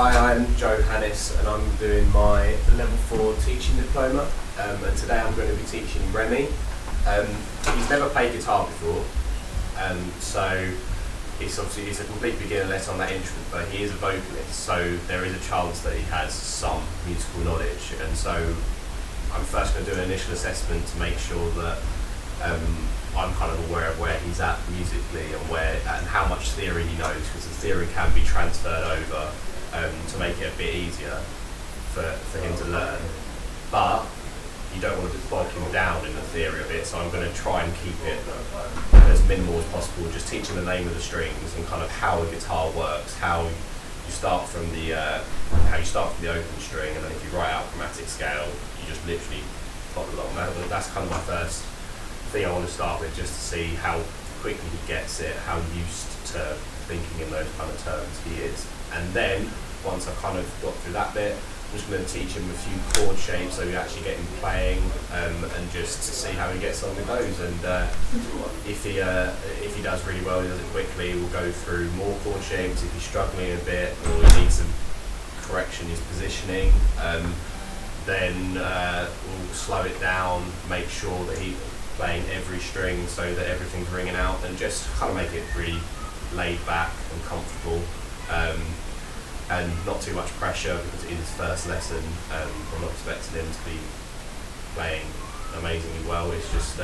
Hi, I'm Joe Hannis and I'm doing my level 4 teaching diploma, and today I'm going to be teaching Remy. He's never played guitar before, so it's a complete beginner lesson on that instrument, but he is a vocalist, so there is a chance that he has some musical knowledge, and so I'm first going to do an initial assessment to make sure that I'm kind of aware of where he's at musically and how much theory he knows, because the theory can be transferred over to make it a bit easier for him to learn. But you don't want to bog him down in the theory of it, so I'm going to try and keep it as minimal as possible, just teach him the name of the strings and kind of how a guitar works, how you start from the open string, and then if you write out chromatic scale, you just literally plod along. That's kind of my first thing I want to start with, just to see how quickly he gets it, how used to thinking in those kind of terms he is. And then, once I've kind of got through that bit, I'm just going to teach him a few chord shapes so we actually get him playing, and just see how he gets on with those. And if he does really well, he does it quickly, we'll go through more chord shapes. If he's struggling a bit or he needs some correction in his positioning, then we'll slow it down, make sure that he's playing every string so that everything's ringing out, and just kind of make it really laid back and comfortable. And not too much pressure, because it is his first lesson. I'm not expecting him to be playing amazingly well. It's just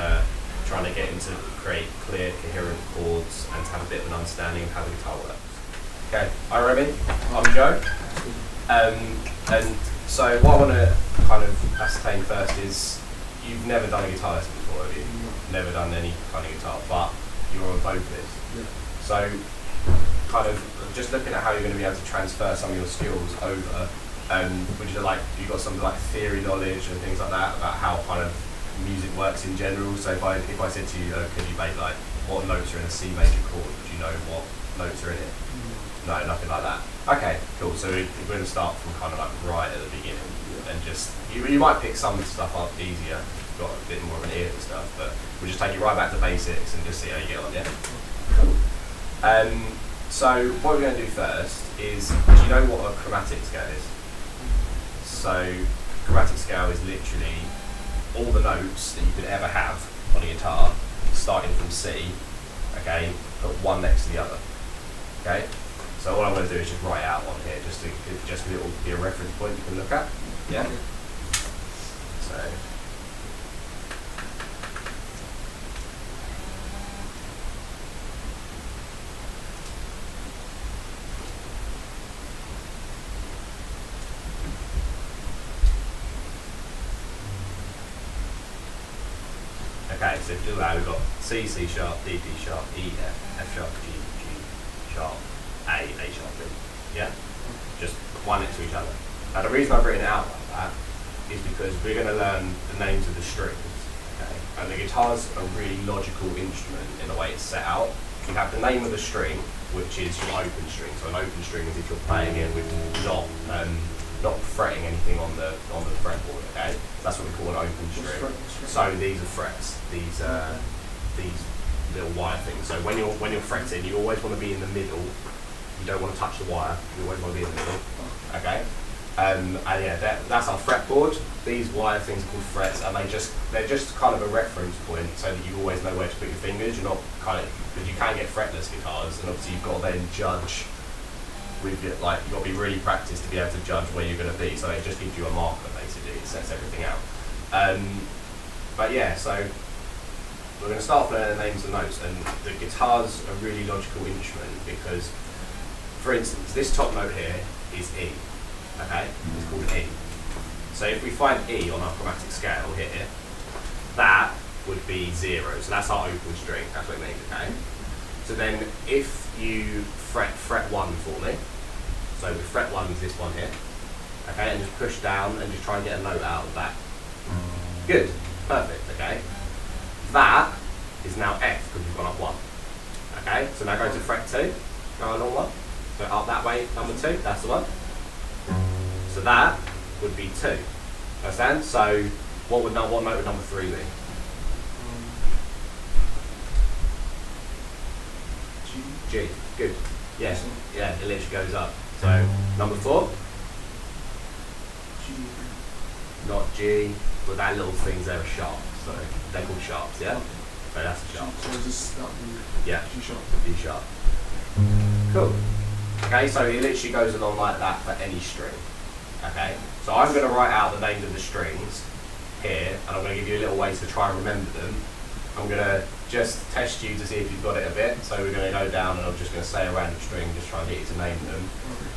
trying to get him to create clear, coherent chords and to have a bit of an understanding of how the guitar works. Okay, hi Remy, I'm Joe. And so what I want to kind of ascertain first is, you've never done a guitar lesson before, have you? Never done any kind of guitar, but you're a vocalist. Yeah. So kind of just looking at how you're going to be able to transfer some of your skills over, which are like, you've got some like theory knowledge and things like that about how kind of music works in general. So if I said to you, could you make like what notes are in a C major chord, would you know what notes are in it? No, nothing like that. Okay, cool. So we're going to start from kind of like right at the beginning, and just you might pick some stuff up easier, you've got a bit more of an ear for stuff, but we'll just take you right back to basics and just see how you get on. Yeah. Cool. So what we're going to do first is, do you know what a chromatic scale is? So chromatic scale is literally all the notes that you could ever have on a guitar, starting from C, okay, put one next to the other, okay? So all I'm going to do is just write out on here, just because it will be a reference point you can look at, yeah? So. Okay, so if you do that, we've got C, C sharp, D, D sharp, E, F sharp, G, G sharp, A sharp, B. Yeah? Just one next to each other. Now the reason I've written it out like that is because we're going to learn the names of the strings. Okay? And the guitar's a really logical instrument in the way it's set out. You have the name of the string, which is your open string. So an open string is if you're playing it with not fretting anything on the fretboard, okay? That's what we call an open string. So these are frets, these little wire things. So when you're fretting, you always want to be in the middle. You don't want to touch the wire. You always want to be in the middle, okay? And yeah, that's our fretboard. These wire things are called frets, and they're just kind of a reference point, so that you always know where to put your fingers. You're not because you can get fretless guitars, and obviously you've got to then judge. With it, like, you've got to be really practiced to be able to judge where you're going to be, so it just gives you a marker basically, it sets everything out. But yeah, so we're going to start off learning the names of notes, and the guitar's a really logical instrument because, for instance, this top note here is E, okay? It's called E. So if we find E on our chromatic scale here, that would be 0, so that's our open string, that's what it means, okay? So then if you fret 1 for me, so with fret 1 is this one here, okay, and just push down and just try and get a note out of that. Good, perfect, okay. That is now F because we've gone up 1, okay. So now go to fret 2, go along 1, so up that way, number 2, that's the one. So that would be 2, understand? So what note would number 3 be? G, good. Yeah, it literally goes up. So So number 4. G. Not G, but that little things there are sharps. So they're called sharps, yeah? So that's a sharp. So this that be Yeah. G sharp. D sharp. Cool. Okay, so it literally goes along like that for any string. Okay, so I'm going to write out the names of the strings here, and I'm going to give you a little way to try and remember them. I'm going to just test you to see if you've got it a bit. So we're going to go down, and I'm just going to say a random string, just try and get you to name them.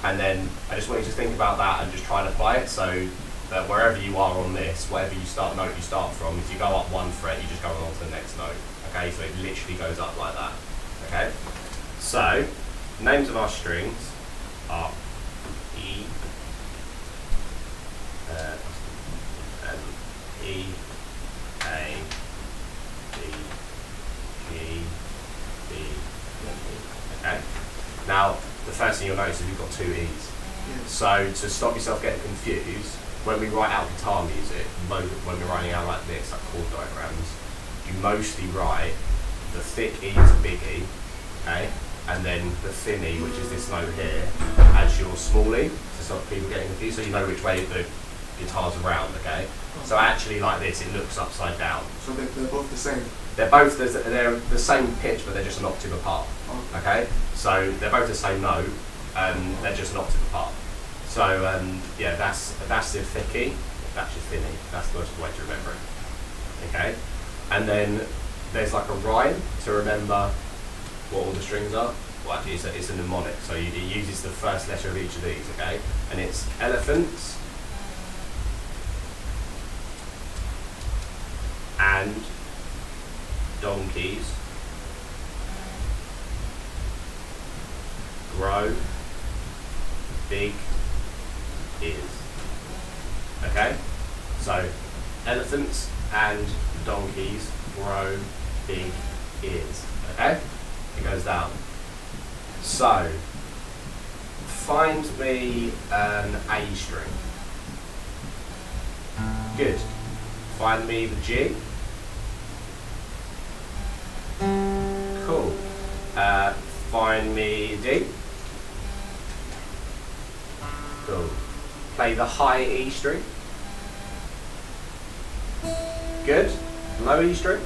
And then I just want you to think about that and just try and apply it. So that wherever you are on this, whatever note you start from, if you go up 1 fret, you just go along to the next note. Okay, so it literally goes up like that. Okay, so names of our strings are E, E, A, B, G, B, E. Okay. Now, the first thing you'll notice is we've got 2 E's. Yes. So to stop yourself getting confused, when we write out guitar music, when we're writing out like this, like chord diagrams, you mostly write the thick E to big E, okay, and then the thin E, which is this note here, as your small E, to stop people getting confused, so you know which way the guitar's around, okay? So actually like this, it looks upside down. So they're both the same? They're the same pitch, but they're just an octave apart, okay? So they're both the same note, they're just an octave apart. So yeah, that's the thick E, that's your thin E, that's the way to remember it, okay? And then there's like a rhyme to remember what all the strings are. Well, actually, it's a mnemonic, so it uses the first letter of each of these, okay? And it's elephants and donkeys grow big ears. Okay? So elephants and donkeys grow big ears. Okay? It goes down. So find me an A string. Good. Find me the G. Cool. Find me D. Cool. Play the high E string. Good. Low E string.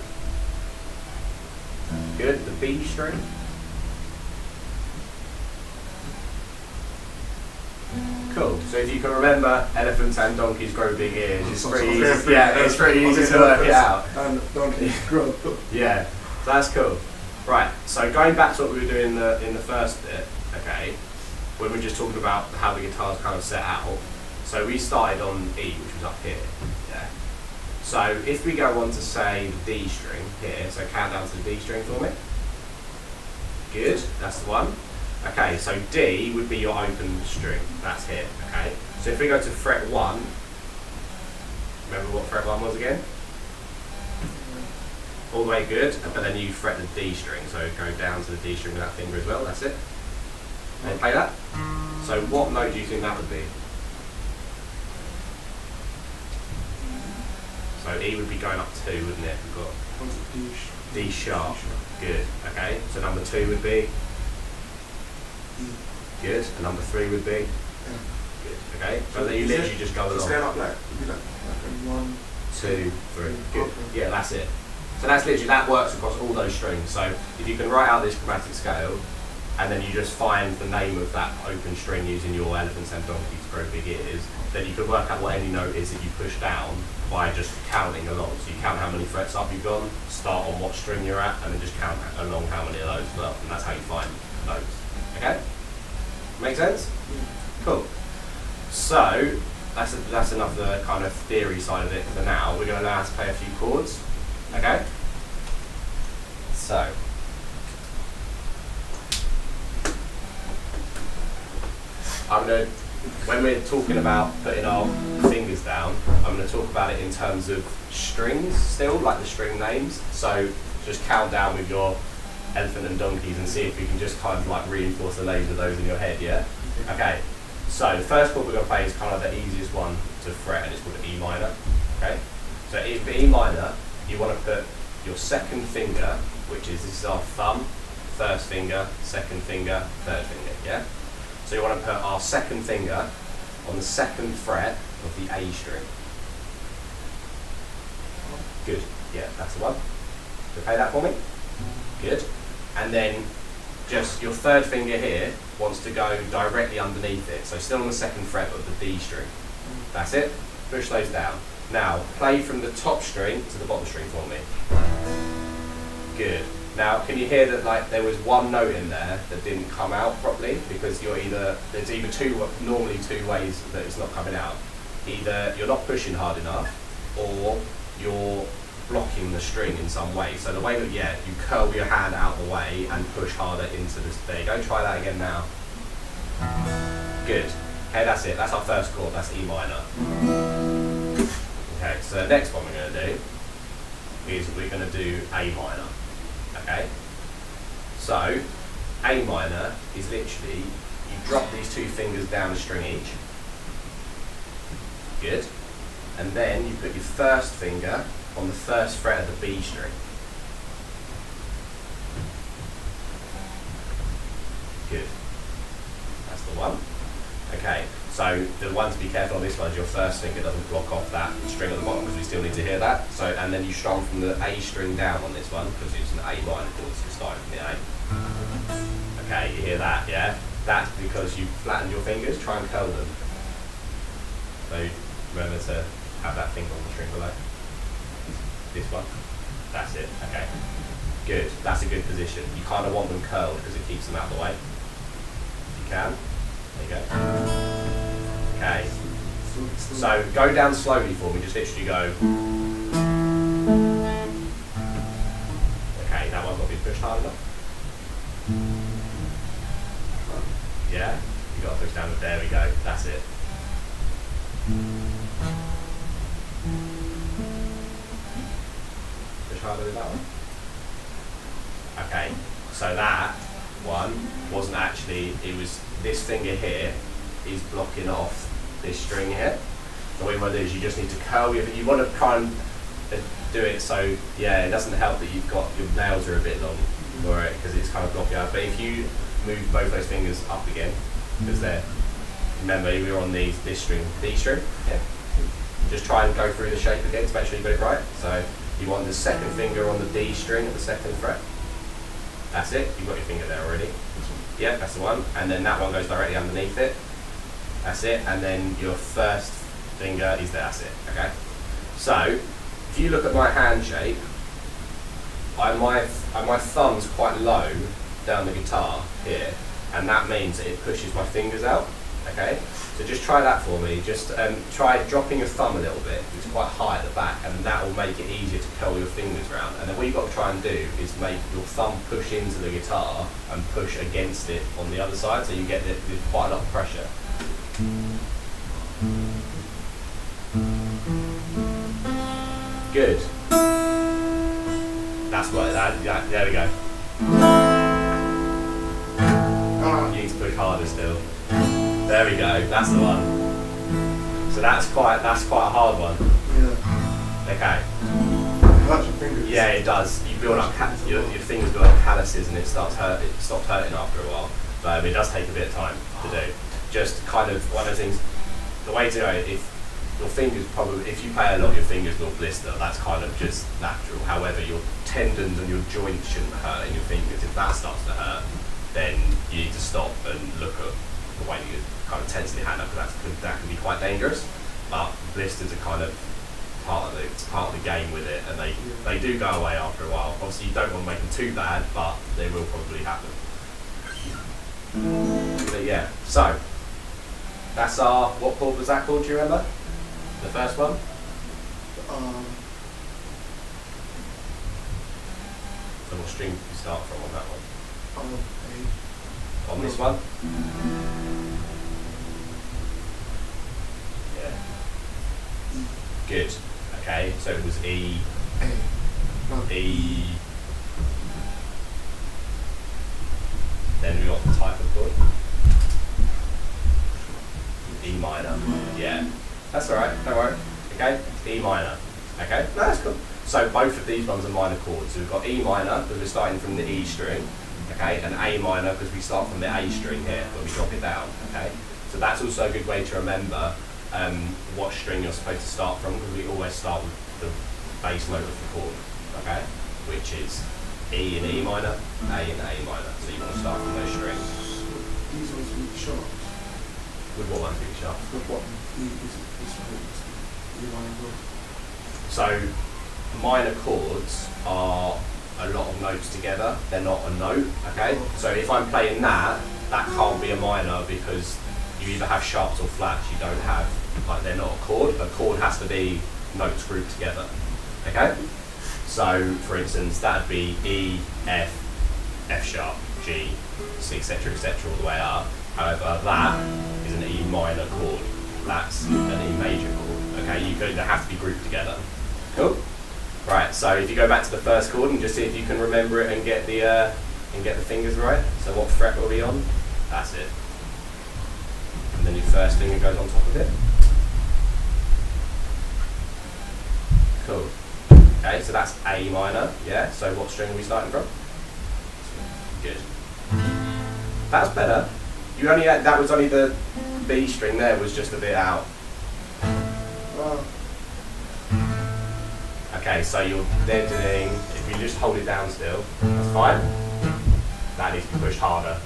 Good. The B string. Cool. So if you can remember elephants and donkeys grow big ears, it's pretty easy. Yeah, it's pretty easy to work it out. And donkeys grow. Yeah, so that's cool. Right. So going back to what we were doing in the first bit, okay, when we were just talking about how the guitar's kind of set out. So we started on E, which was up here. Yeah. So if we go on to say the D string here, so count down to the D string for me. Good. That's the one. Okay, so D would be your open string. That's here, okay? So if we go to fret 1, remember what fret 1 was again? All the way good, but then you fret the D string, so go down to the D string with that finger as well, that's it. And play that. So what note do you think that would be? So E would be going up 2, wouldn't it? We've got D sharp. Good, okay. So number 2 would be? Good. And number 3 would be? Good. Okay. So then you literally just go along. Stand up like 1, 2, 3. Good. Yeah, that's it. So that's literally, that works across all those strings. So if you can write out this chromatic scale, and then you just find the name of that open string using your elephants and donkeys grow big ears, then you can work out what any note is that you push down by just counting along. So you count how many frets up you've gone, start on what string you're at, and then just count along how many of those as well. And that's how you find notes. Okay? Make sense? Cool. So that's enough of the kind of theory side of it for now. We're going to learn how to play a few chords. Okay? So when we're talking about putting our fingers down, I'm going to talk about it in terms of strings still, like the string names. So just count down with your elephant and donkeys and see if you can just kind of like reinforce the names of those in your head, yeah? Okay, so the first chord we're going to play is kind of the easiest one to fret, and it's called E minor, okay? So for E minor, you want to put your second finger, which is, this is our thumb, first finger, second finger, third finger, yeah? So you want to put our second finger on the second fret of the A string. Good. Yeah, that's the one. So play that for me. Good. And then just your third finger here wants to go directly underneath it. So still on the second fret of the D string. That's it. Push those down. Now play from the top string to the bottom string for me. Good. Now can you hear that like there was one note in there that didn't come out properly because there's either normally two ways that it's not coming out. Either you're not pushing hard enough or you're blocking the string in some way. So the way that, you curl your hand out of the way and push harder into this. There you go, try that again now. Good. Okay, that's it. That's our first chord, that's E minor. Okay, so the next one we're going to do is we're going to do A minor. Okay? So, A minor is literally, you drop these two fingers down a string each. Good. And then you put your first finger on the first fret of the B string. Good. That's the one. Okay, so the one to be careful on this one is your first finger doesn't block off that string at the bottom because we still need to hear that. So, and then you strum from the A string down on this one because it's an A minor chord, so you're starting from the A. Okay, you hear that, yeah? That's because you flattened your fingers, try and curl them. So remember to have that finger on the string below. This one. That's it. Okay. Good. That's a good position. You kind of want them curled because it keeps them out of the way. If you can. There you go. Okay. So go down slowly for me. Just literally go. Okay. That one's not been pushed hard enough. Yeah. You got to push down. There we go. That's it. Harder with that one. Okay, so that one wasn't actually, it was this finger here is blocking off this string here. So what you want to do is you just need to curl you want to try and do it so, yeah, it doesn't help that you've got, your nails are a bit long for it because it's kind of blocking out. But if you move both those fingers up again, because they're, remember we were on this string, D string, yeah. Just try and go through the shape again to make sure you got it right. So you want the second finger on the D string at the second fret. That's it. You've got your finger there already. Yeah, that's the one. And then that one goes directly underneath it. That's it. And then your first finger is there. That's it. Okay. So if you look at my hand shape, my thumb's quite low down the guitar here, and that means that it pushes my fingers out. Okay. So just try that for me. Just try dropping your thumb a little bit. It's quite high at the back, and that will make it easier to curl your fingers around. And then what you've got to try and do is make your thumb push into the guitar and push against it on the other side, so you get quite a lot of pressure. Good. That's what. There we go. You need to push harder still. There we go, that's the one. So that's quite a hard one. Yeah. Okay. It hurts your fingers. Yeah, it does. You build up your fingers build up calluses and it stops hurting after a while. But it does take a bit of time to do. Just kind of one of the things. The way to go, if your fingers if you play a lot, your fingers will blister. That's kind of just natural. However, your tendons and your joints shouldn't hurt in your fingers. If that starts to hurt, then you need to stop and look at the way you kind of tense your hand up, because that can be quite dangerous. But blisters are kind of part of the game with it, and they do go away after a while. Obviously, you don't want to make them too bad, but they will probably happen. But yeah, so that's what chord was that called? Do you remember the first one? So what string did you start from on that one? A. On this one? Yeah. Good. Okay, so it was E. A. No. E. Then we got the type of chord. E minor. Yeah. That's alright, don't worry. Okay? E minor. Okay? No, that's cool. So both of these ones are minor chords. So we've got E minor, because we're starting from the E string, okay, and A minor because we start from the A string here when we drop it down, okay. So that's also a good way to remember what string you're supposed to start from, because we always start with the bass note of the chord, okay, which is E and E minor, A and A minor. So you want to start from those strings. These ones with sharps. With what ones being sharp? The bottom, E minor. So minor chords are a lot of notes together. They're not a note, okay? So if I'm playing that can't be a minor because you either have sharps or flats. You don't have, like, they're not a chord. A chord has to be notes grouped together, okay? So for instance, that'd be E, F, F sharp, G, etc., all the way up. However, that is an E minor chord. That's an E major chord. Okay, they have to be grouped together. Cool. Right. So if you go back to the first chord and just see if you can remember it and get the fingers right. So what fret are we on? That's it. And then your first finger goes on top of it. Cool. Okay. So that's A minor. Yeah. So what string are we starting from? Good. That's better. You only had, that was only the B string there was just a bit out. Okay, so they're doing, if you just hold it down still, that's fine. That needs to be pushed harder.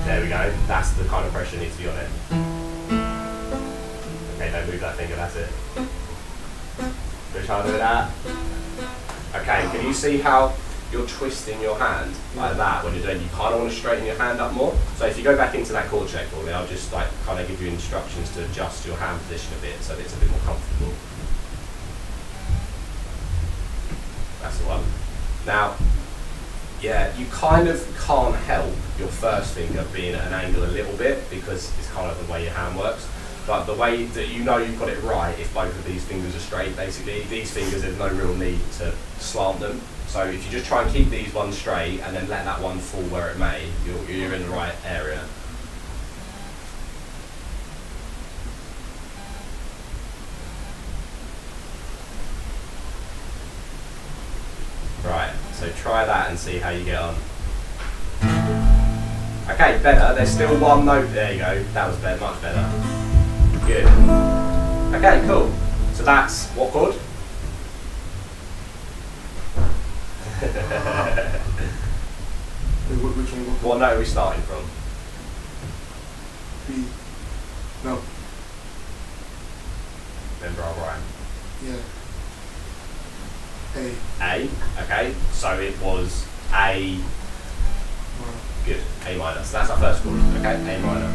There we go, that's the kind of pressure needs to be on it. Okay, don't move that finger, that's it. Push harder with that. Okay, can you see how you're twisting your hand like that when you're doing, you kind of want to straighten your hand up more. So if you go back into that chord check for me, I'll just like kind of give you instructions to adjust your hand position a bit so that it's a bit more comfortable. That's the one. Now, yeah, you kind of can't help your first finger being at an angle a little bit because it's kind of the way your hand works. But the way that you know you've got it right if both of these fingers are straight, basically, these fingers, there's no real need to slant them. So if you just try and keep these ones straight and then let that one fall where it may, you're in the right area. Right, so try that and see how you get on. Okay, better. There's still one note. There you go. That was better, much better. Good. Okay, cool. So that's what chord? Which one? What note are we starting from? B. No. Remember our rhyme. Yeah. A. A. Okay. So it was A. Good. A minor. So that's our first chord. Okay. A minor.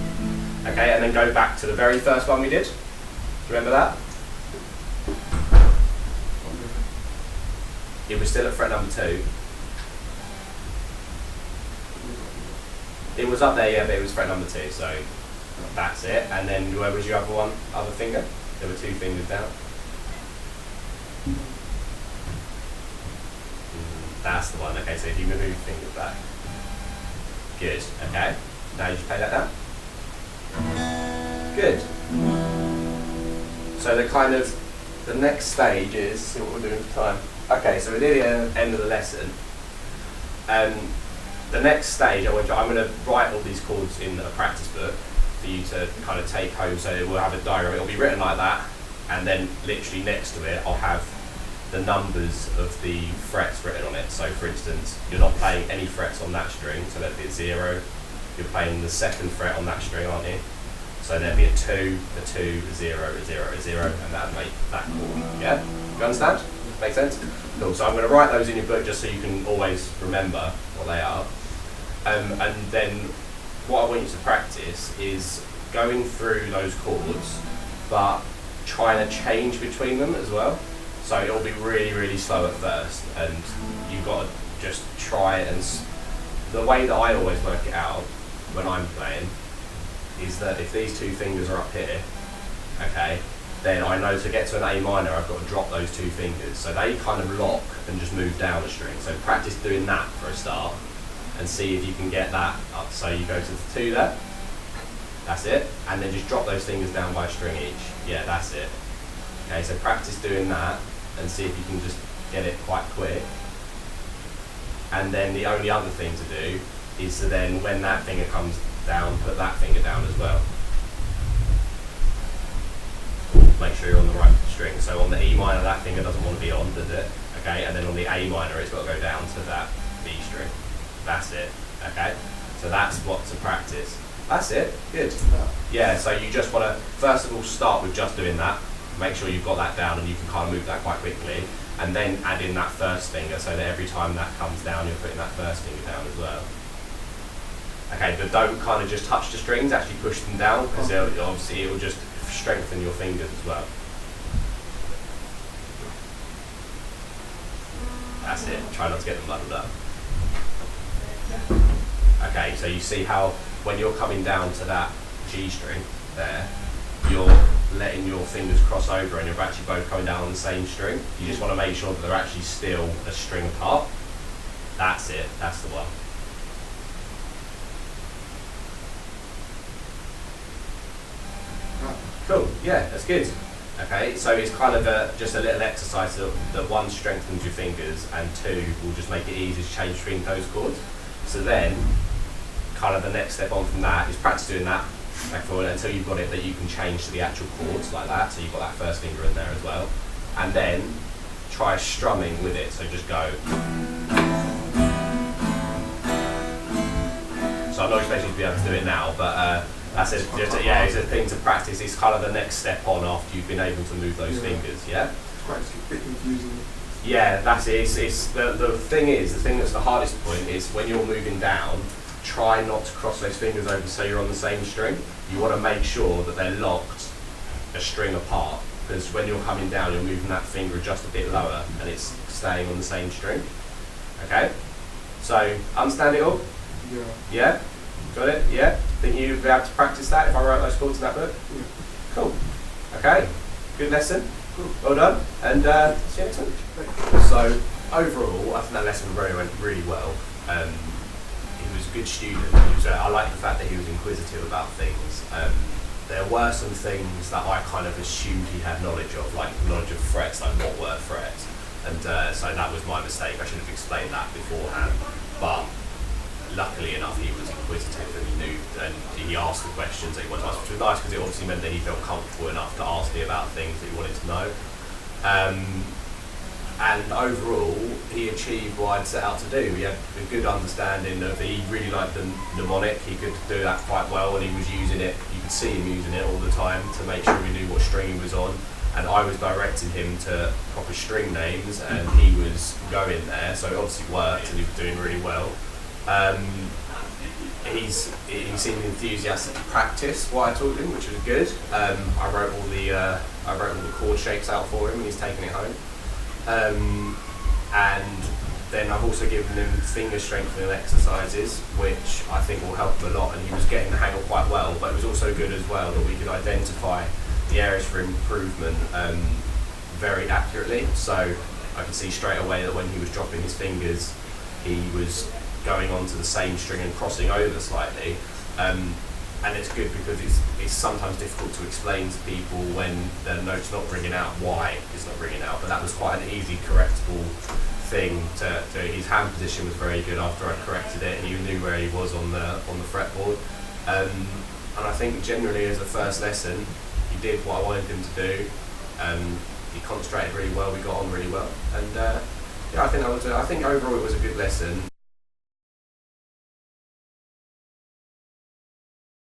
Okay. And then go back to the very first one we did. Remember that? It was still at fret number 2. It was up there, yeah, but it was fret number 2, so that's it. And then where was your other finger? There were 2 fingers down. That's the one. Okay, so if you move your fingers back. Good, okay. Now you just play that down. Good. So the next stage is, see what we're doing for time. Okay, so we're near the end of the lesson. The next stage, I'm going to write all these chords in a practice book for you to kind of take home. So we'll have a diagram. It'll be written like that, and then literally next to it, I'll have the numbers of the frets written on it. So, for instance, you're not playing any frets on that string, so that'd be a 0. You're playing the 2nd fret on that string, aren't you? So there'd be a 2, a 2, a 0, a 0, a 0, and that'd make that chord. Yeah? You understand? Make sense? Cool. So I'm going to write those in your book just so you can always remember what they are. And then what I want you to practice is going through those chords, but trying to change between them as well. So it'll be really, really slow at first, and you've got to just try it. And the way that I always work it out when I'm playing is that if these 2 fingers are up here, okay, then I know to get to an A minor, I've got to drop those 2 fingers. So they kind of lock and just move down the string. So practice doing that for a start and see if you can get that up. So you go to the 2 there, that's it, and then just drop those fingers down by a string each. Yeah, that's it. Okay, so practice doing that and see if you can just get it quite quick. And then the only other thing to do is to then, when that finger comes down, put that finger down as well. Make sure you're on the right string. So on the E minor, that finger doesn't want to be on, does it? Okay, and then on the A minor, it's got to go down to that B string. That's it. Okay, so that's what to practice. That's it. Good. Yeah. So you just want to first of all start with just doing that. Make sure you've got that down, and you can kind of move that quite quickly, and then add in that first finger, so that every time that comes down, you're putting that first finger down as well. Okay, but don't kind of just touch the strings. Actually push them down, because obviously it will just strengthen your fingers as well. That's it. Try not to get them muddled up. Okay, so you see how when you're coming down to that G string there, you're letting your fingers cross over and you're actually both coming down on the same string. You just want to make sure that they're actually still a string apart. That's it. That's the one. Cool. Yeah, that's good. Okay, so it's kind of just a little exercise that one strengthens your fingers and two will just make it easy to change between those chords. So then, kind of the next step on from that is practice doing that back forward until you've got it that you can change to the actual chords like that. So you've got that first finger in there as well. And then try strumming with it. So just go. So I'm not expecting you to be able to do it now, but that's it. Yeah, it's a thing to practice. It's kind of the next step on after you've been able to move those fingers. Yeah. It's quite a bit confusing. Yeah, that's it. The thing that's the hardest point is when you're moving down, try not to cross those fingers over so you're on the same string. You want to make sure that they're locked a string apart, because when you're coming down, you're moving that finger just a bit lower and it's staying on the same string. Okay? So, understand it all? Yeah. Yeah? Got it? Yeah? Think you'd be able to practice that if I wrote those chords in that book? Yeah. Cool. Okay? Good lesson? Cool. Well done. And see you next week. So, overall, I think that lesson went really well. He was a good student. I like the fact that he was inquisitive about things. There were some things that I kind of assumed he had knowledge of, like knowledge of frets, like what were frets. And so that was my mistake. I should have explained that beforehand. But luckily enough, he was inquisitive and he knew, and he asked the questions that he wanted to ask, which was nice because it obviously meant that he felt comfortable enough to ask me about things that he wanted to know. And overall, he achieved what I'd set out to do. He had a good understanding of, he really liked the mnemonic, he could do that quite well, and he was using it, you could see him using it all the time to make sure he knew what string he was on. And I was directing him to proper string names, and he was going there, so it obviously worked, and he was doing really well. He seemed enthusiastic to practice what I taught him, which was good. I wrote all the chord shapes out for him, and he's taken it home. And then I've also given him finger strengthening exercises, which I think will help him a lot, and he was getting the hang of quite well, but it was also good as well that we could identify the areas for improvement very accurately. So I could see straight away that when he was dropping his fingers, he was going onto the same string and crossing over slightly. And it's good because it's sometimes difficult to explain to people when the note's not ringing out why it's not ringing out, but that was quite an easy correctable thing to his hand position was very good after I corrected it, and he knew where he was on the fretboard. And I think generally as a first lesson, he did what I wanted him to do. He concentrated really well, we got on really well, and yeah, I think overall it was a good lesson.